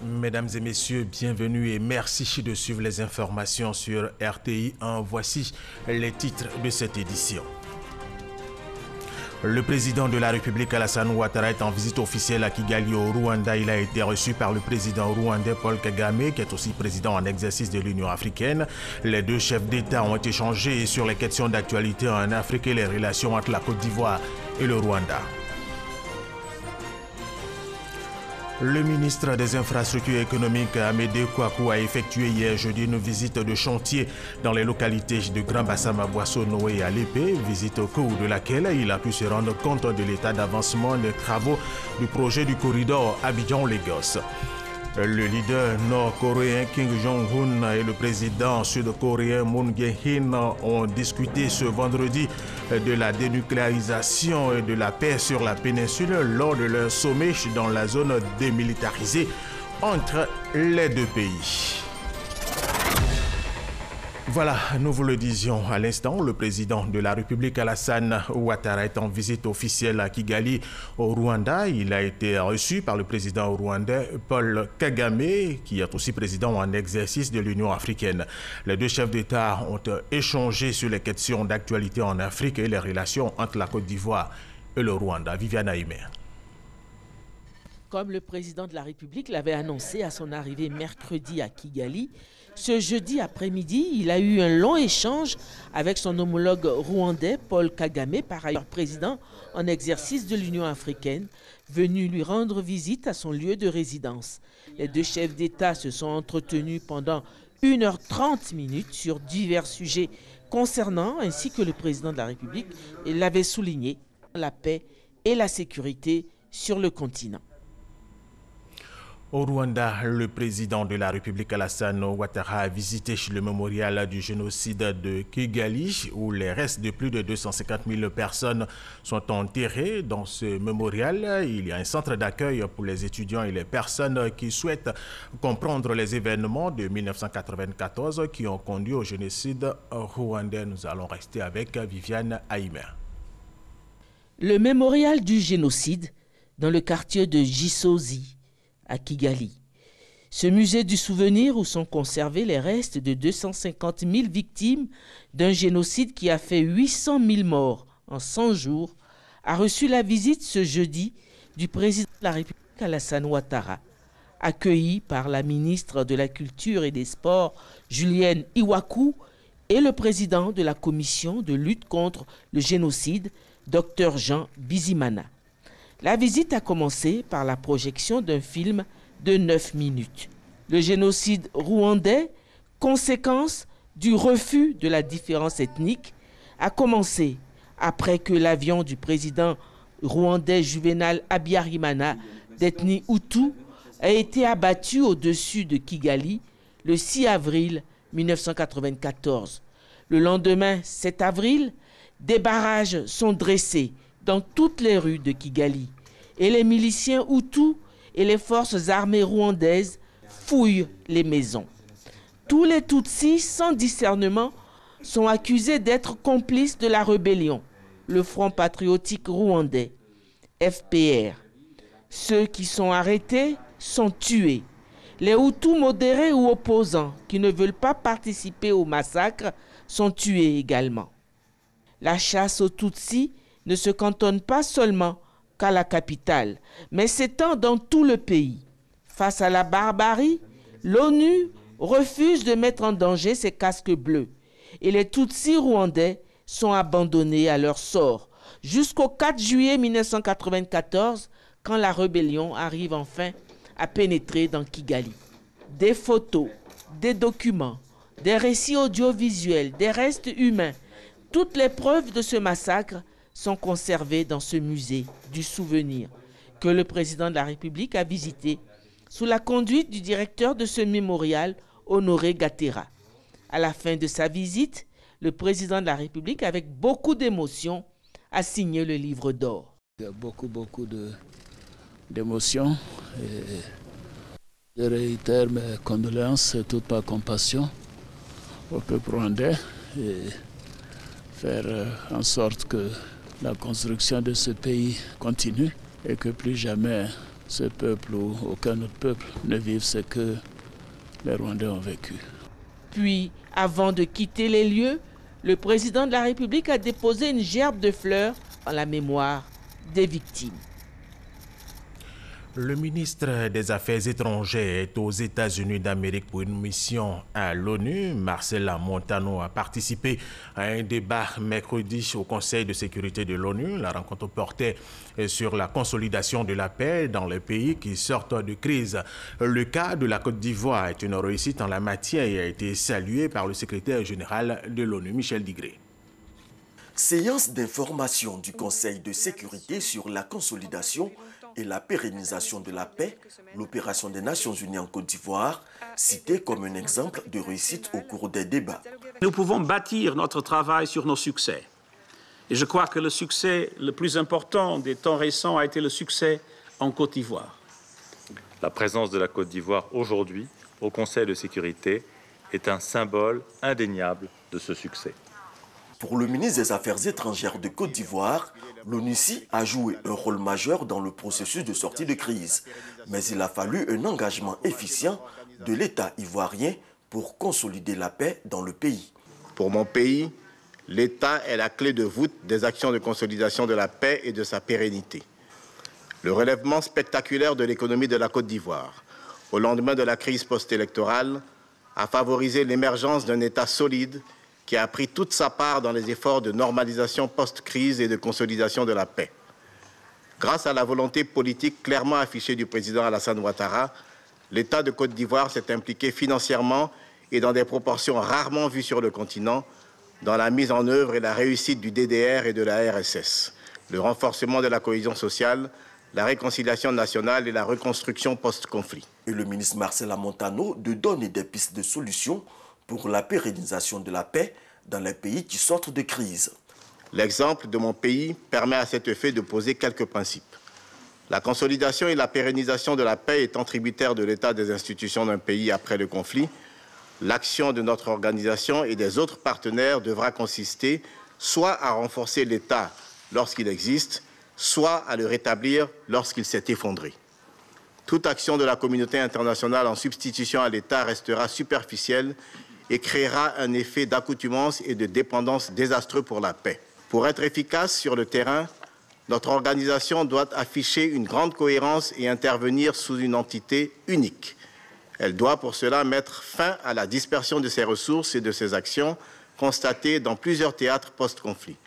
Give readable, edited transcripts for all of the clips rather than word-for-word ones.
Mesdames et messieurs, bienvenue et merci de suivre les informations sur RTI 1. Voici les titres de cette édition. Le président de la République Alassane Ouattara est en visite officielle à Kigali au Rwanda. Il a été reçu par le président rwandais Paul Kagame, qui est aussi président en exercice de l'Union africaine. Les deux chefs d'État ont échangé sur les questions d'actualité en Afrique et les relations entre la Côte d'Ivoire et le Rwanda. Le ministre des Infrastructures économiques, Amédée Kouakou, a effectué hier jeudi une visite de chantier dans les localités de Grand Bassam, Boisseau, Noé et Alépé, visite au cours de laquelle il a pu se rendre compte de l'état d'avancement des travaux du projet du corridor Abidjan-Lagos. Le leader nord-coréen Kim Jong-un et le président sud-coréen Moon Jae-in ont discuté ce vendredi de la dénucléarisation et de la paix sur la péninsule lors de leur sommet dans la zone démilitarisée entre les deux pays. Voilà, nous vous le disions à l'instant, le président de la République Alassane Ouattara est en visite officielle à Kigali au Rwanda. Il a été reçu par le président rwandais Paul Kagame, qui est aussi président en exercice de l'Union africaine. Les deux chefs d'État ont échangé sur les questions d'actualité en Afrique et les relations entre la Côte d'Ivoire et le Rwanda. Viviane Aïmer. Comme le président de la République l'avait annoncé à son arrivée mercredi à Kigali, ce jeudi après-midi, il a eu un long échange avec son homologue rwandais Paul Kagame, par ailleurs président en exercice de l'Union africaine, venu lui rendre visite à son lieu de résidence. Les deux chefs d'État se sont entretenus pendant 1h30 sur divers sujets concernant, ainsi que le président de la République l'avait souligné, la paix et la sécurité sur le continent. Au Rwanda, le président de la République Alassane Ouattara a visité le mémorial du génocide de Kigali, où les restes de plus de 250 000 personnes sont enterrés. Dans ce mémorial, il y a un centre d'accueil pour les étudiants et les personnes qui souhaitent comprendre les événements de 1994 qui ont conduit au génocide rwandais. Nous allons rester avec Viviane Aïmer. Le mémorial du génocide dans le quartier de Gisozi, à Kigali. Ce musée du souvenir où sont conservés les restes de 250 000 victimes d'un génocide qui a fait 800 000 morts en 100 jours a reçu la visite ce jeudi du président de la République Alassane Ouattara, accueilli par la ministre de la Culture et des Sports Julienne Iwaku et le président de la commission de lutte contre le génocide, Dr Jean Bizimana. La visite a commencé par la projection d'un film de 9 minutes. Le génocide rwandais, conséquence du refus de la différence ethnique, a commencé après que l'avion du président rwandais Juvenal Habyarimana d'ethnie Hutu a été abattu au-dessus de Kigali le 6 avril 1994. Le lendemain, 7 avril, des barrages sont dressés dans toutes les rues de Kigali, et les miliciens Hutus et les forces armées rwandaises fouillent les maisons. Tous les Tutsis, sans discernement, sont accusés d'être complices de la rébellion, le Front patriotique rwandais, FPR. Ceux qui sont arrêtés sont tués. Les Hutus modérés ou opposants qui ne veulent pas participer au massacre sont tués également. La chasse aux Tutsis ne se cantonne pas seulement qu'à la capitale, mais s'étend dans tout le pays. Face à la barbarie, l'ONU refuse de mettre en danger ses casques bleus et les Tutsis rwandais sont abandonnés à leur sort jusqu'au 4 juillet 1994 quand la rébellion arrive enfin à pénétrer dans Kigali. Des photos, des documents, des récits audiovisuels, des restes humains, toutes les preuves de ce massacre sont conservés dans ce musée du souvenir que le président de la République a visité sous la conduite du directeur de ce mémorial, Honoré Gatera. À la fin de sa visite, le président de la République, avec beaucoup d'émotion, a signé le livre d'or. Il y a beaucoup d'émotions. Je réitère mes condoléances et toute ma compassion au peuple rwandais et faire en sorte que la construction de ce pays continue et que plus jamais ce peuple ou aucun autre peuple ne vive ce que les Rwandais ont vécu. Puis, avant de quitter les lieux, le président de la République a déposé une gerbe de fleurs en la mémoire des victimes. Le ministre des Affaires étrangères est aux États-Unis d'Amérique pour une mission à l'ONU. Marcela Montano a participé à un débat mercredi au Conseil de sécurité de l'ONU. La rencontre portait sur la consolidation de la paix dans les pays qui sortent de crise. Le cas de la Côte d'Ivoire est une réussite en la matière et a été salué par le secrétaire général de l'ONU, Michel Digré. Séance d'information du Conseil de sécurité sur la consolidation et la pérennisation de la paix, l'opération des Nations Unies en Côte d'Ivoire, citée comme un exemple de réussite au cours des débats. Nous pouvons bâtir notre travail sur nos succès. Et je crois que le succès le plus important des temps récents a été le succès en Côte d'Ivoire. La présence de la Côte d'Ivoire aujourd'hui au Conseil de sécurité est un symbole indéniable de ce succès. Pour le ministre des Affaires étrangères de Côte d'Ivoire, l'ONUCI a joué un rôle majeur dans le processus de sortie de crise. Mais il a fallu un engagement efficient de l'État ivoirien pour consolider la paix dans le pays. Pour mon pays, l'État est la clé de voûte des actions de consolidation de la paix et de sa pérennité. Le relèvement spectaculaire de l'économie de la Côte d'Ivoire, au lendemain de la crise post-électorale, a favorisé l'émergence d'un État solide qui a pris toute sa part dans les efforts de normalisation post-crise et de consolidation de la paix. Grâce à la volonté politique clairement affichée du président Alassane Ouattara, l'État de Côte d'Ivoire s'est impliqué financièrement et dans des proportions rarement vues sur le continent dans la mise en œuvre et la réussite du DDR et de la RSS, le renforcement de la cohésion sociale, la réconciliation nationale et la reconstruction post-conflit. Et le ministre Marcela Montano de donner des pistes de solutions pour la pérennisation de la paix dans les pays qui sortent de crise. L'exemple de mon pays permet à cet effet de poser quelques principes. La consolidation et la pérennisation de la paix étant tributaires de l'état des institutions d'un pays après le conflit, l'action de notre organisation et des autres partenaires devra consister soit à renforcer l'État lorsqu'il existe, soit à le rétablir lorsqu'il s'est effondré. Toute action de la communauté internationale en substitution à l'État restera superficielle et créera un effet d'accoutumance et de dépendance désastreux pour la paix. Pour être efficace sur le terrain, notre organisation doit afficher une grande cohérence et intervenir sous une entité unique. Elle doit pour cela mettre fin à la dispersion de ses ressources et de ses actions constatées dans plusieurs théâtres post-conflit.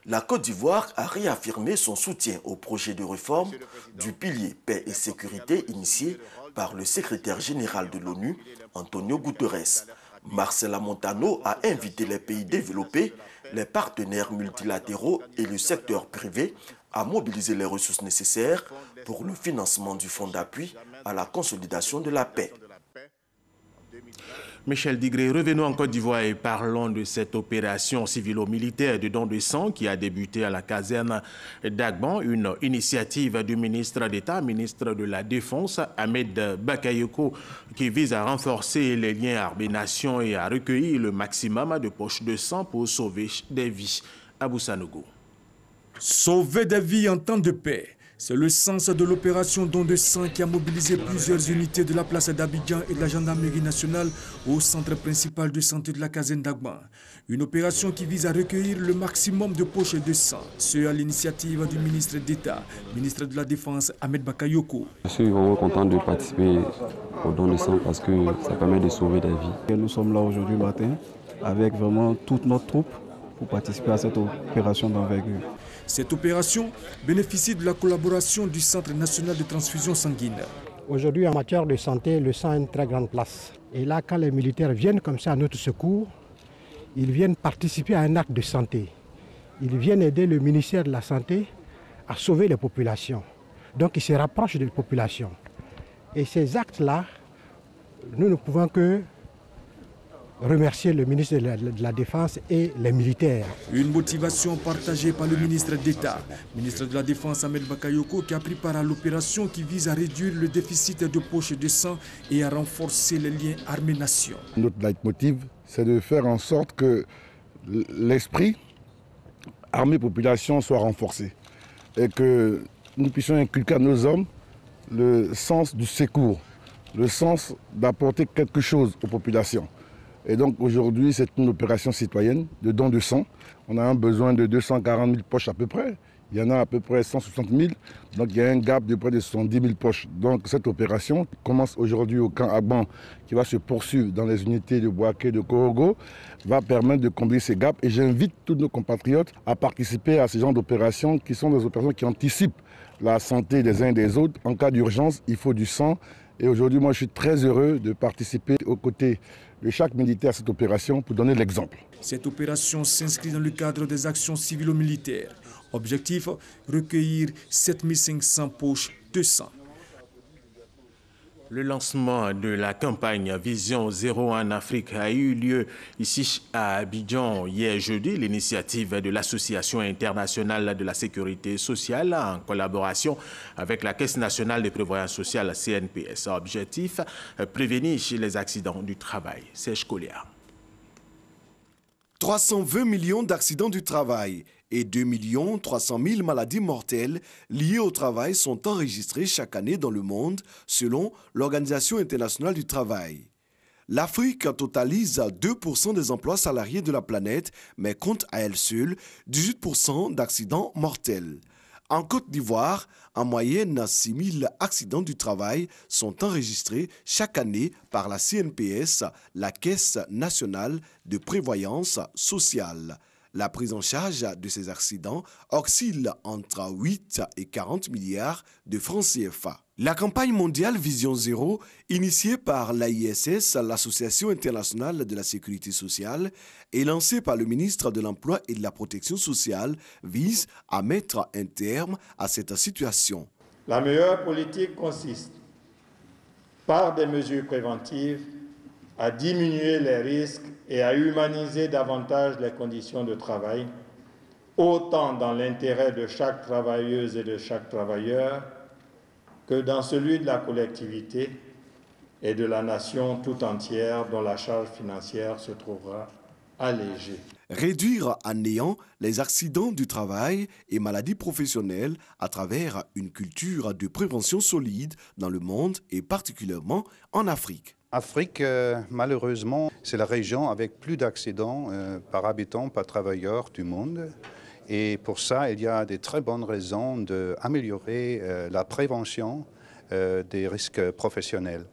La Côte d'Ivoire a réaffirmé son soutien au projet de réforme du pilier paix et sécurité initié par le secrétaire général de l'ONU, Antonio Guterres. Marcela Montano a invité les pays développés, les partenaires multilatéraux et le secteur privé à mobiliser les ressources nécessaires pour le financement du fonds d'appui à la consolidation de la paix. Michel Digré, revenons en Côte d'Ivoire et parlons de cette opération civilo-militaire de don de sang qui a débuté à la caserne d'Agban, une initiative du ministre d'État, ministre de la Défense, Ahmed Bakayoko, qui vise à renforcer les liens armées-nations et à recueillir le maximum de poches de sang pour sauver des vies. Abou Sanogo. Sauver des vies en temps de paix. C'est le sens de l'opération don de sang qui a mobilisé plusieurs unités de la place d'Abidjan et de la gendarmerie nationale au centre principal de santé de la caserne d'Agban. Une opération qui vise à recueillir le maximum de poches de sang. Ce à l'initiative du ministre d'État, ministre de la Défense, Ahmed Bakayoko. Je suis vraiment content de participer au don de sang parce que ça permet de sauver des vies. Nous sommes là aujourd'hui matin avec vraiment toute notre troupe pour participer à cette opération d'envergure. Cette opération bénéficie de la collaboration du Centre national de transfusion sanguine. Aujourd'hui, en matière de santé, le sang a une très grande place. Et là, quand les militaires viennent comme ça à notre secours, ils viennent participer à un acte de santé. Ils viennent aider le ministère de la Santé à sauver les populations. Donc, ils se rapprochent des populations. Et ces actes-là, nous ne pouvons que remercier le ministre de la Défense et les militaires. Une motivation partagée par le ministre d'État, ministre de la Défense Ahmed Bakayoko, qui a pris part à l'opération qui vise à réduire le déficit de poches de sang et à renforcer les liens armées-nations. Notre leitmotiv, c'est de faire en sorte que l'esprit armée-population soit renforcé et que nous puissions inculquer à nos hommes le sens du secours, le sens d'apporter quelque chose aux populations. Et donc aujourd'hui, c'est une opération citoyenne de don de sang. On a un besoin de 240 000 poches à peu près. Il y en a à peu près 160 000. Donc il y a un gap de près de 70 000 poches. Donc cette opération qui commence aujourd'hui au camp Agban, qui va se poursuivre dans les unités de Boaké, de Korogo, va permettre de combler ces gaps. Et j'invite tous nos compatriotes à participer à ce genre d'opérations qui sont des opérations qui anticipent la santé des uns et des autres. En cas d'urgence, il faut du sang. Et aujourd'hui, moi, je suis très heureux de participer aux côtés de chaque militaire à cette opération pour donner l'exemple. Cette opération s'inscrit dans le cadre des actions civilo-militaires. Objectif, recueillir 7500 poches de sang. Le lancement de la campagne Vision Zéro en Afrique a eu lieu ici à Abidjan hier jeudi. L'initiative de l'Association internationale de la sécurité sociale en collaboration avec la Caisse nationale de prévoyance sociale CNPS. Objectif, prévenir les accidents du travail. Serge Colliard. 320 millions d'accidents du travail et 2 300 000 maladies mortelles liées au travail sont enregistrées chaque année dans le monde, selon l'Organisation internationale du travail. L'Afrique totalise 2% des emplois salariés de la planète, mais compte à elle seule 18% d'accidents mortels. En Côte d'Ivoire, en moyenne, 6 000 accidents du travail sont enregistrés chaque année par la CNPS, la Caisse nationale de prévoyance sociale. La prise en charge de ces accidents oscille entre 8 et 40 milliards de francs CFA. La campagne mondiale Vision Zéro, initiée par l'AISS, l'Association internationale de la sécurité sociale, et lancée par le ministre de l'Emploi et de la Protection sociale, vise à mettre un terme à cette situation. La meilleure politique consiste, par des mesures préventives, à diminuer les risques et à humaniser davantage les conditions de travail, autant dans l'intérêt de chaque travailleuse et de chaque travailleur que dans celui de la collectivité et de la nation tout entière dont la charge financière se trouvera allégée. Réduire à néant les accidents du travail et maladies professionnelles à travers une culture de prévention solide dans le monde et particulièrement en Afrique. Afrique, malheureusement, c'est la région avec plus d'accidents par habitant, par travailleur du monde. Et pour ça, il y a de très bonnes raisons d'améliorer la prévention des risques professionnels.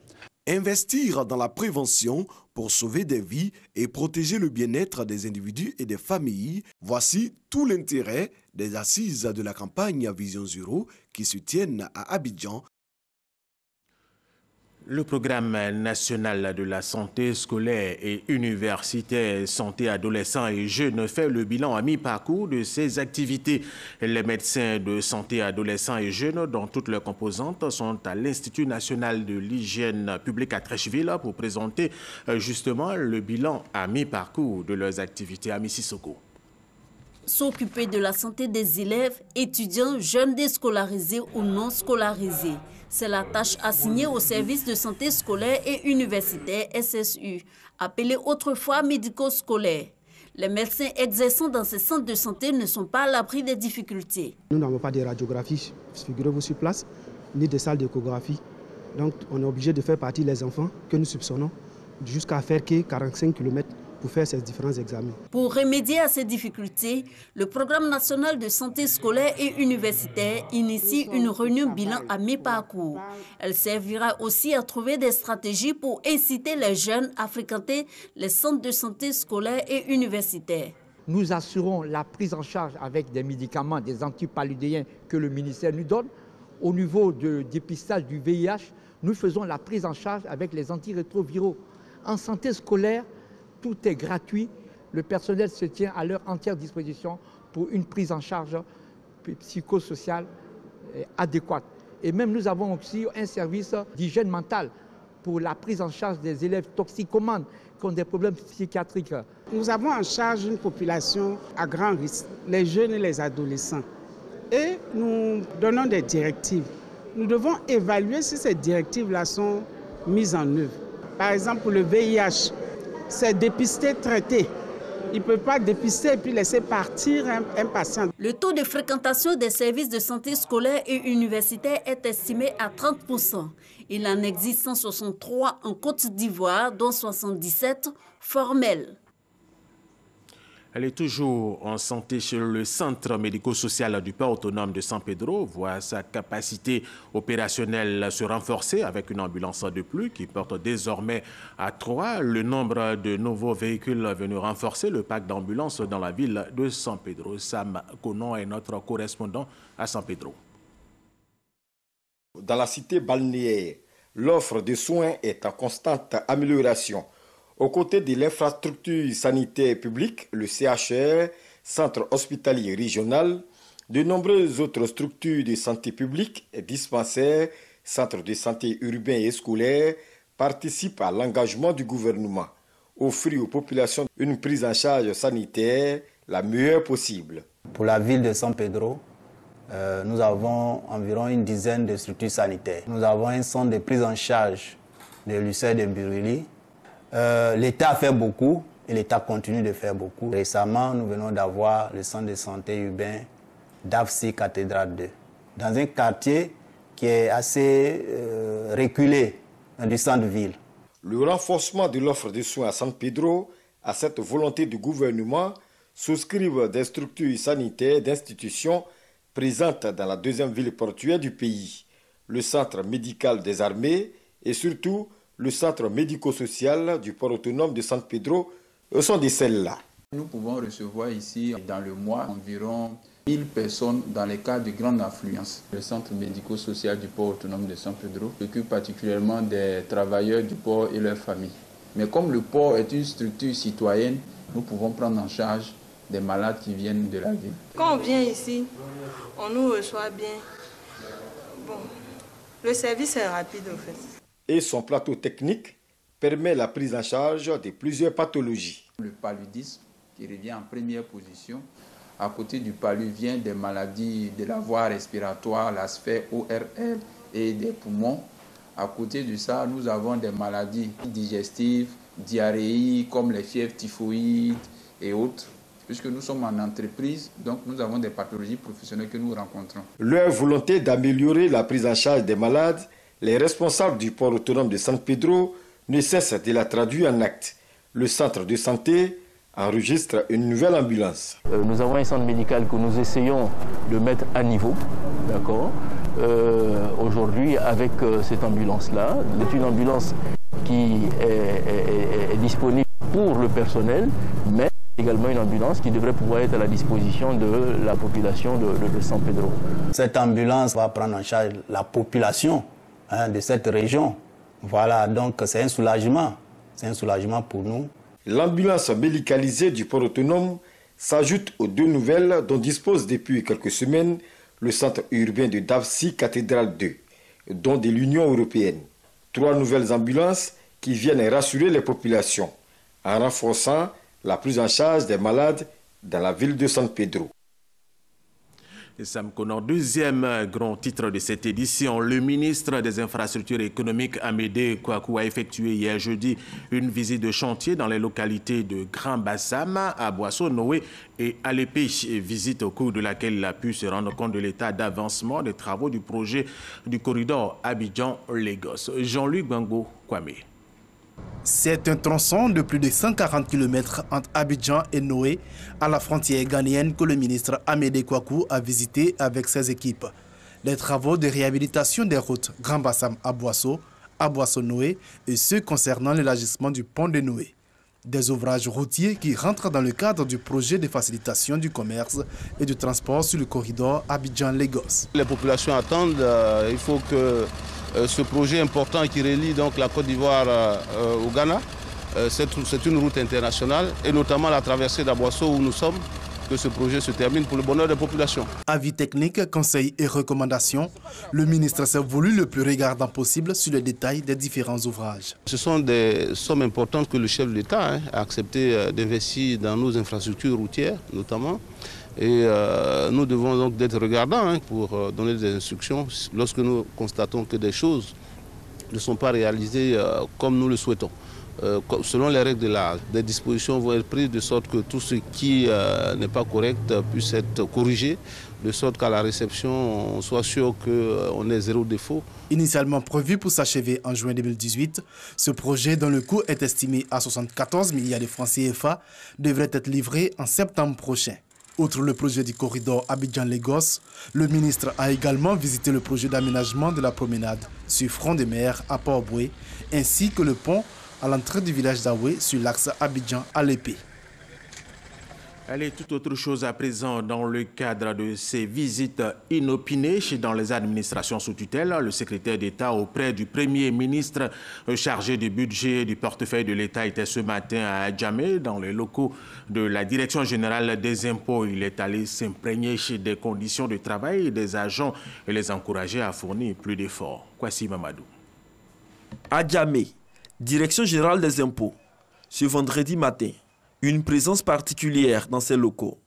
Investir dans la prévention pour sauver des vies et protéger le bien-être des individus et des familles, voici tout l'intérêt des assises de la campagne Vision Zéro qui se tiennent à Abidjan. Le programme national de la santé scolaire et universitaire santé adolescents et jeunes fait le bilan à mi-parcours de ses activités. Les médecins de santé adolescents et jeunes, dont toutes leurs composantes, sont à l'Institut national de l'hygiène publique à Trècheville pour présenter justement le bilan à mi-parcours de leurs activités à Mississauga. S'occuper de la santé des élèves, étudiants, jeunes déscolarisés ou non scolarisés. C'est la tâche assignée au service de santé scolaire et universitaire SSU, appelé autrefois médico-scolaire. Les médecins exerçant dans ces centres de santé ne sont pas à l'abri des difficultés. Nous n'avons pas de radiographie, figurez-vous sur place, ni de salle d'échographie. Donc on est obligé de faire partir les enfants que nous soupçonnons jusqu'à faire 45 km pour faire ces différents examens. Pour remédier à ces difficultés, le programme national de santé scolaire et universitaire initie une réunion bilan à mi-parcours. Elle servira aussi à trouver des stratégies pour inciter les jeunes à fréquenter les centres de santé scolaire et universitaire. Nous assurons la prise en charge avec des médicaments, des antipaludéens que le ministère nous donne. Au niveau du dépistage du VIH, nous faisons la prise en charge avec les antirétroviraux. En santé scolaire, tout est gratuit. Le personnel se tient à leur entière disposition pour une prise en charge psychosociale adéquate. Et même nous avons aussi un service d'hygiène mentale pour la prise en charge des élèves toxicomanes qui ont des problèmes psychiatriques. Nous avons en charge une population à grand risque, les jeunes et les adolescents. Et nous donnons des directives. Nous devons évaluer si ces directives-là sont mises en œuvre. Par exemple, pour le VIH, c'est dépister, traiter. Il ne peut pas dépister et puis laisser partir un patient. Le taux de fréquentation des services de santé scolaire et universitaire est estimé à 30%. Il en existe 163 en Côte d'Ivoire, dont 77 formels. Elle est toujours en santé chez le centre médico-social du port autonome de San Pedro, voit sa capacité opérationnelle se renforcer avec une ambulance de plus qui porte désormais à 3 le nombre de nouveaux véhicules venus renforcer le parc d'ambulances dans la ville de San Pedro. Sam Konon est notre correspondant à San Pedro. Dans la cité balnéaire, l'offre de soins est en constante amélioration. Aux côtés de l'infrastructure sanitaire publique, le CHR, Centre hospitalier régional, de nombreuses autres structures de santé publique, dispensaires, centres de santé urbains et scolaires participent à l'engagement du gouvernement, offrir aux populations une prise en charge sanitaire la meilleure possible. Pour la ville de San Pedro, nous avons environ une dizaine de structures sanitaires. Nous avons un centre de prise en charge de l'ulcère de Buruli. L'État a fait beaucoup et l'État continue de faire beaucoup. Récemment, nous venons d'avoir le centre de santé urbain d'Afsi Cathédrale 2, dans un quartier qui est assez reculé du centre-ville. Le renforcement de l'offre de soins à San Pedro, à cette volonté du gouvernement, souscrivent des structures sanitaires d'institutions présentes dans la deuxième ville portuaire du pays, le centre médical des armées et surtout le centre médico-social du port autonome de San Pedro sont de celles-là. Nous pouvons recevoir ici dans le mois environ 1000 personnes dans les cas de grande affluence. Le centre médico-social du port autonome de San Pedro s'occupe particulièrement des travailleurs du port et leurs familles. Mais comme le port est une structure citoyenne, nous pouvons prendre en charge des malades qui viennent de la ville. Quand on vient ici, on nous reçoit bien. Bon, le service est rapide en fait. Et son plateau technique permet la prise en charge de plusieurs pathologies. Le paludisme qui revient en première position. À côté du palud vient des maladies de la voie respiratoire, la sphère ORL et des poumons. À côté de ça, nous avons des maladies digestives, diarrhéiques comme les fièvres typhoïdes et autres. Puisque nous sommes en entreprise, donc nous avons des pathologies professionnelles que nous rencontrons. Leur volonté d'améliorer la prise en charge des malades, les responsables du port autonome de San Pedro ne cessent de la traduire en actes. Le centre de santé enregistre une nouvelle ambulance. Nous avons un centre médical que nous essayons de mettre à niveau, d'accord. Aujourd'hui, avec cette ambulance-là, c'est une ambulance qui est disponible pour le personnel, mais également une ambulance qui devrait pouvoir être à la disposition de la population de San Pedro. Cette ambulance va prendre en charge la population de cette région. Voilà, donc c'est un soulagement pour nous. L'ambulance médicalisée du port autonome s'ajoute aux 2 nouvelles dont dispose depuis quelques semaines le centre urbain de Dafsi Cathédrale 2, dont de l'Union européenne. 3 nouvelles ambulances qui viennent rassurer les populations en renforçant la prise en charge des malades dans la ville de San Pedro. Et Sam Konon, deuxième grand titre de cette édition. Le ministre des Infrastructures économiques, Amédée Kouakou, a effectué hier jeudi une visite de chantier dans les localités de Grand Bassam, à Boisseau-Noé et à Lépée. Visite au cours de laquelle il a pu se rendre compte de l'état d'avancement des travaux du projet du corridor Abidjan-Lagos. Jean-Luc Bango Kwame. C'est un tronçon de plus de 140 km entre Abidjan et Noé, à la frontière ghanéenne, que le ministre Amédée Kouakou a visité avec ses équipes. Les travaux de réhabilitation des routes Grand Bassam à Boisseau-Noé et ceux concernant l'élargissement du pont de Noé. Des ouvrages routiers qui rentrent dans le cadre du projet de facilitation du commerce et du transport sur le corridor Abidjan-Lagos. Les populations attendent, il faut que ce projet important qui relie donc la Côte d'Ivoire au Ghana, c'est une route internationale et notamment la traversée d'Aboisseau où nous sommes, que ce projet se termine pour le bonheur des populations. Avis techniques, conseils et recommandations, le ministre s'est voulu le plus regardant possible sur les détails des différents ouvrages. Ce sont des sommes importantes que le chef de l'État a accepté d'investir dans nos infrastructures routières notamment. Et nous devons donc être regardants pour donner des instructions lorsque nous constatons que des choses ne sont pas réalisées comme nous le souhaitons. selon les règles de l'art, des dispositions vont être prises de sorte que tout ce qui n'est pas correct puisse être corrigé, de sorte qu'à la réception, on soit sûr qu'on ait zéro défaut. Initialement prévu pour s'achever en juin 2018, ce projet, dont le coût est estimé à 74 milliards de francs CFA, devrait être livré en septembre prochain. Outre le projet du corridor Abidjan-Lagos, le ministre a également visité le projet d'aménagement de la promenade sur front de mer à Port-Boué, ainsi que le pont à l'entrée du village d'Aoué sur l'axe Abidjan-Alépé. Allez, toute autre chose à présent dans le cadre de ces visites inopinées dans les administrations sous tutelle. Le secrétaire d'État auprès du Premier ministre chargé du budget et du portefeuille de l'État était ce matin à Adjamé, dans les locaux de la Direction générale des impôts. Il est allé s'imprégner des conditions de travail des agents et les encourager à fournir plus d'efforts. Kwasi Mamadou. Adjamé, Direction générale des impôts. Ce vendredi matin, une présence particulière dans ces locaux.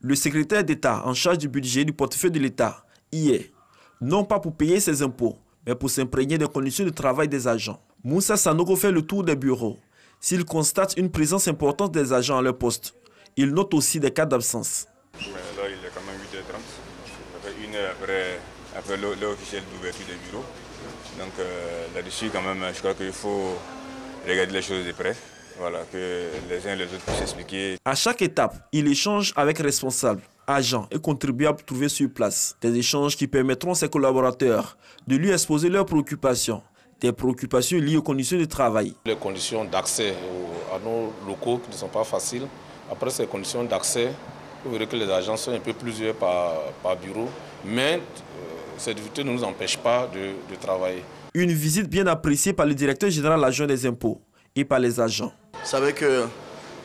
Le secrétaire d'État en charge du budget et du portefeuille de l'État y est, non pas pour payer ses impôts, mais pour s'imprégner des conditions de travail des agents. Moussa Sanogo fait le tour des bureaux. S'il constate une présence importante des agents à leur poste, il note aussi des cas d'absence. Là, il est quand même 8h30. Ça fait une heure après l'heure officielle d'ouverture des bureaux. Donc là-dessus, quand même, je crois qu'il faut regarder les choses de près. Voilà, que les uns et les autres puissent expliquer. À chaque étape, il échange avec responsables, agents et contribuables trouvés sur place. Des échanges qui permettront à ses collaborateurs de lui exposer leurs préoccupations, des préoccupations liées aux conditions de travail. Les conditions d'accès à nos locaux qui ne sont pas faciles. Après ces conditions d'accès, vous verrez que les agents sont un peu plusieurs par bureau, mais ces difficultés ne nous empêchent pas de travailler. Une visite bien appréciée par le directeur général adjoint des impôts et par les agents. Vous savez que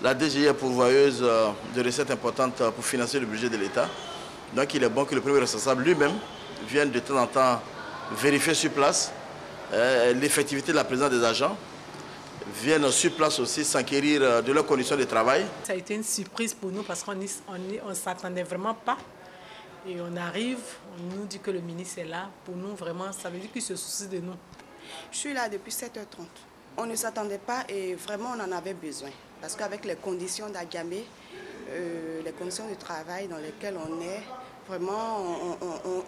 la DGI est pourvoyeuse de recettes importantes pour financer le budget de l'État. Donc il est bon que le premier responsable lui-même vienne de temps en temps vérifier sur place l'effectivité de la présence des agents, vienne sur place aussi s'enquérir de leurs conditions de travail. Ça a été une surprise pour nous parce qu'on ne s'attendait vraiment pas. Et on arrive, on nous dit que le ministre est là. Pour nous, vraiment, ça veut dire qu'il se soucie de nous. Je suis là depuis 7h30. On ne s'attendait pas et vraiment on en avait besoin. Parce qu'avec les conditions d'Adjamé, les conditions de travail dans lesquelles on est, vraiment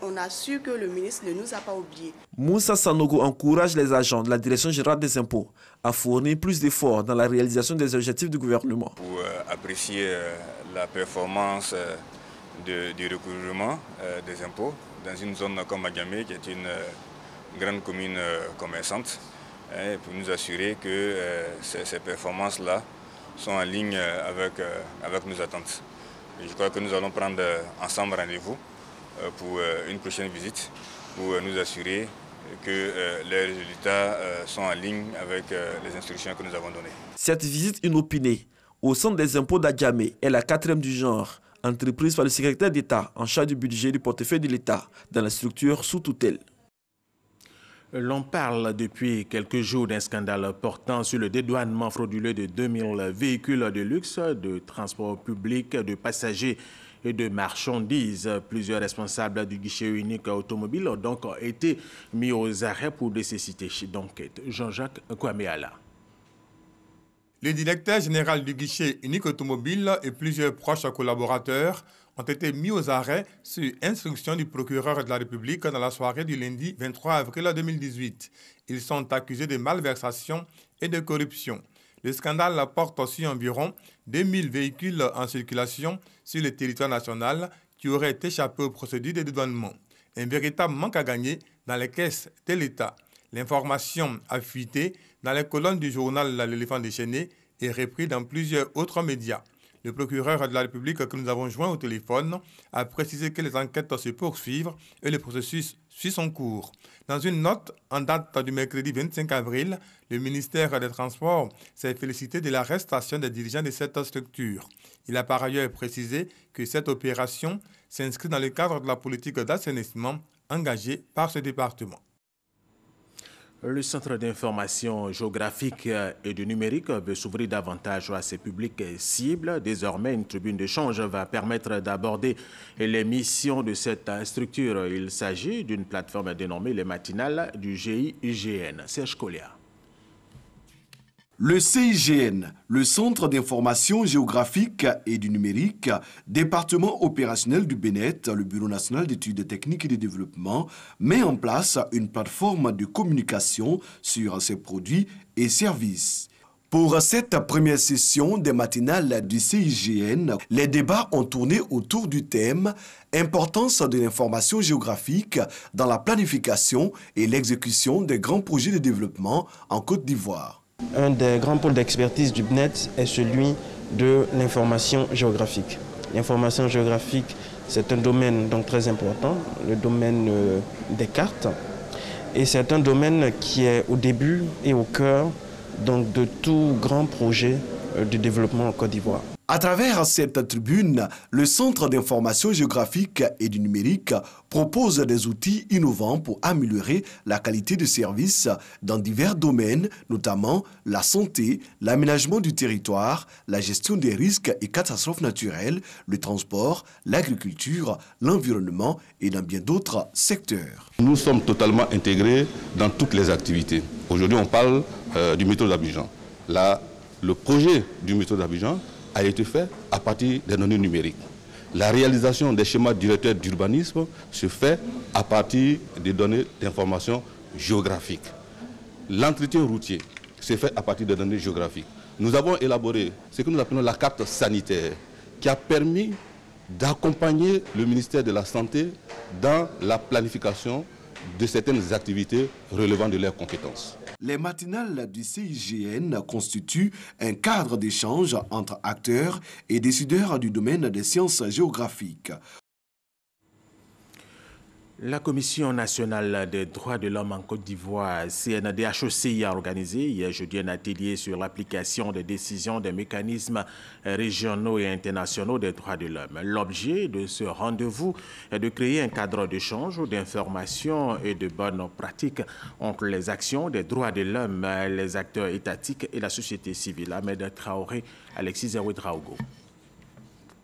on a su que le ministre ne nous a pas oubliés. Moussa Sanogo encourage les agents de la Direction générale des impôts à fournir plus d'efforts dans la réalisation des objectifs du gouvernement. Pour apprécier la performance du recouvrement des impôts dans une zone comme Adjamé, qui est une grande commune commerçante, pour nous assurer que ces performances-là sont en ligne avec nos attentes. Et je crois que nous allons prendre ensemble rendez-vous pour une prochaine visite pour nous assurer que les résultats sont en ligne avec les instructions que nous avons données. Cette visite inopinée au centre des impôts d'Adjamé est la 4e du genre, entreprise par le secrétaire d'État en charge du budget et du portefeuille de l'État dans la structure sous tutelle. L'on parle depuis quelques jours d'un scandale portant sur le dédouanement frauduleux de 2000 véhicules de luxe, de transport public, de passagers et de marchandises. Plusieurs responsables du guichet unique automobile ont donc été mis aux arrêts pour nécessité d'enquête. Jean-Jacques Kwameala. Le directeur général du guichet unique automobile et plusieurs proches collaborateurs ont été mis aux arrêts sur instruction du procureur de la République dans la soirée du lundi 23 avril 2018. Ils sont accusés de malversation et de corruption. Le scandale porte aussi environ 2000 véhicules en circulation sur le territoire national qui auraient échappé aux procédures de dédouanement. Un véritable manque à gagner dans les caisses de l'État. L'information a fuité dans les colonnes du journal L'éléphant déchaîné et repris dans plusieurs autres médias. Le procureur de la République que nous avons joint au téléphone a précisé que les enquêtes se poursuivent et le processus suit son cours. Dans une note en date du mercredi 25 avril, le ministère des Transports s'est félicité de l'arrestation des dirigeants de cette structure. Il a par ailleurs précisé que cette opération s'inscrit dans le cadre de la politique d'assainissement engagée par ce département. Le Centre d'information géographique et du numérique veut s'ouvrir davantage à ses publics cibles. Désormais, une tribune d'échange va permettre d'aborder les missions de cette structure. Il s'agit d'une plateforme dénommée Les Matinales du GIGN. Serge Collier. Le CIGN, le Centre d'information géographique et du numérique, département opérationnel du BNET, le Bureau national d'études techniques et de développement, met en place une plateforme de communication sur ses produits et services. Pour cette première session des matinales du CIGN, les débats ont tourné autour du thème « Importance de l'information géographique dans la planification et l'exécution des grands projets de développement en Côte d'Ivoire ». Un des grands pôles d'expertise du BNET est celui de l'information géographique. L'information géographique, c'est un domaine donc très important, le domaine des cartes. Et c'est un domaine qui est au début et au cœur donc, de tout grand projet de développement en Côte d'Ivoire. À travers cette tribune, le Centre d'information géographique et du numérique propose des outils innovants pour améliorer la qualité de service dans divers domaines, notamment la santé, l'aménagement du territoire, la gestion des risques et catastrophes naturelles, le transport, l'agriculture, l'environnement et dans bien d'autres secteurs. Nous sommes totalement intégrés dans toutes les activités. Aujourd'hui, on parle du métro d'Abidjan. Là, le projet du métro d'Abidjan a été fait à partir des données numériques. La réalisation des schémas directeurs d'urbanisme se fait à partir des données d'information géographique. L'entretien routier se fait à partir des données géographiques. Nous avons élaboré ce que nous appelons la carte sanitaire, qui a permis d'accompagner le ministère de la Santé dans la planification de certaines activités relevant de leurs compétences. Les matinales du CIGN constituent un cadre d'échange entre acteurs et décideurs du domaine des sciences géographiques. La Commission nationale des droits de l'homme en Côte d'Ivoire, CNDHECI, a organisé hier jeudi un atelier sur l'application des décisions des mécanismes régionaux et internationaux des droits de l'homme. L'objet de ce rendez-vous est de créer un cadre d'échange, d'information et de bonnes pratiques entre les actions des droits de l'homme, les acteurs étatiques et la société civile. Ahmed Traoré, Alexis Zerwe-Draogo.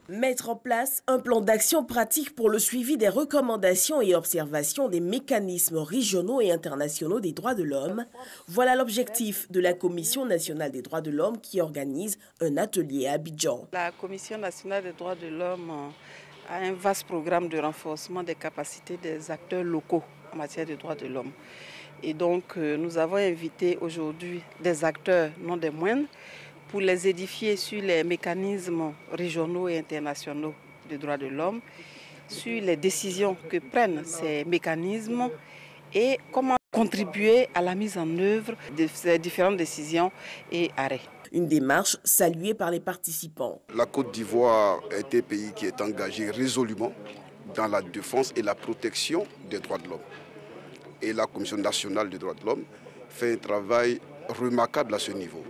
Mettre en place un plan d'action pratique pour le suivi des recommandations et observations des mécanismes régionaux et internationaux des droits de l'homme, voilà l'objectif de la Commission nationale des droits de l'homme qui organise un atelier à Abidjan. La Commission nationale des droits de l'homme a un vaste programme de renforcement des capacités des acteurs locaux en matière de droits de l'homme. Et donc nous avons invité aujourd'hui des acteurs, non des moindres, pour les édifier sur les mécanismes régionaux et internationaux des droits de l'homme, sur les décisions que prennent ces mécanismes et comment contribuer à la mise en œuvre de ces différentes décisions et arrêts. Une démarche saluée par les participants. La Côte d'Ivoire est un pays qui est engagé résolument dans la défense et la protection des droits de l'homme. Et la Commission nationale des droits de l'homme fait un travail remarquable à ce niveau.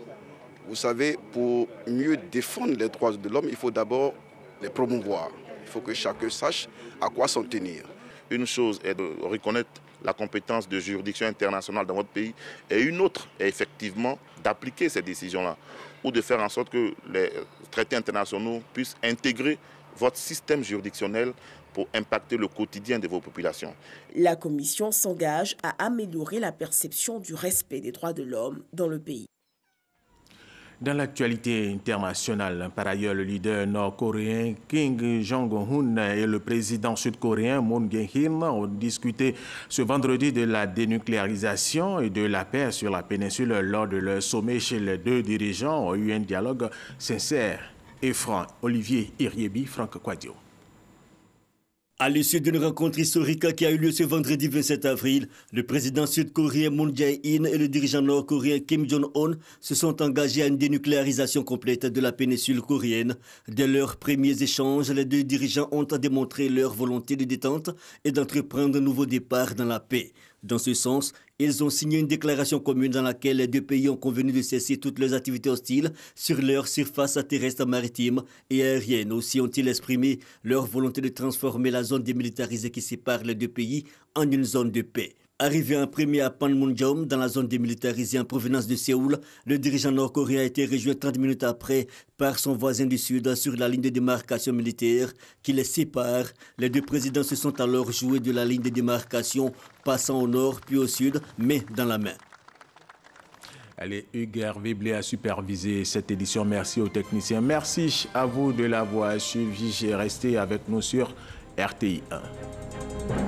Vous savez, pour mieux défendre les droits de l'homme, il faut d'abord les promouvoir. Il faut que chacun sache à quoi s'en tenir. Une chose est de reconnaître la compétence de juridiction internationale dans votre pays et une autre est effectivement d'appliquer ces décisions-là ou de faire en sorte que les traités internationaux puissent intégrer votre système juridictionnel pour impacter le quotidien de vos populations. La Commission s'engage à améliorer la perception du respect des droits de l'homme dans le pays. Dans l'actualité internationale, par ailleurs, le leader nord-coréen Kim Jong-un et le président sud-coréen Moon Jae-in ont discuté ce vendredi de la dénucléarisation et de la paix sur la péninsule. Lors de leur sommet chez les deux dirigeants ont eu un dialogue sincère et franc. Olivier Iriebi, Franck Quadio. À l'issue d'une rencontre historique qui a eu lieu ce vendredi 27 avril, le président sud-coréen Moon Jae-in et le dirigeant nord-coréen Kim Jong-un se sont engagés à une dénucléarisation complète de la péninsule coréenne. Dès leurs premiers échanges, les deux dirigeants ont démontré leur volonté de détente et d'entreprendre un nouveau départ dans la paix. Dans ce sens, ils ont signé une déclaration commune dans laquelle les deux pays ont convenu de cesser toutes leurs activités hostiles sur leur surface terrestre, maritime et aérienne. Aussi ont-ils exprimé leur volonté de transformer la zone démilitarisée qui sépare les deux pays en une zone de paix. Arrivé en premier à Panmunjom, dans la zone démilitarisée en provenance de Séoul, le dirigeant nord-coréen a été rejoint 30 minutes après par son voisin du Sud sur la ligne de démarcation militaire qui les sépare. Les deux présidents se sont alors joués de la ligne de démarcation, passant au nord puis au sud, mais dans la main. Allez, Hugues Hervé Blé a supervisé cette édition. Merci aux techniciens. Merci à vous de l'avoir suivi. Restez avec nous sur RTI 1.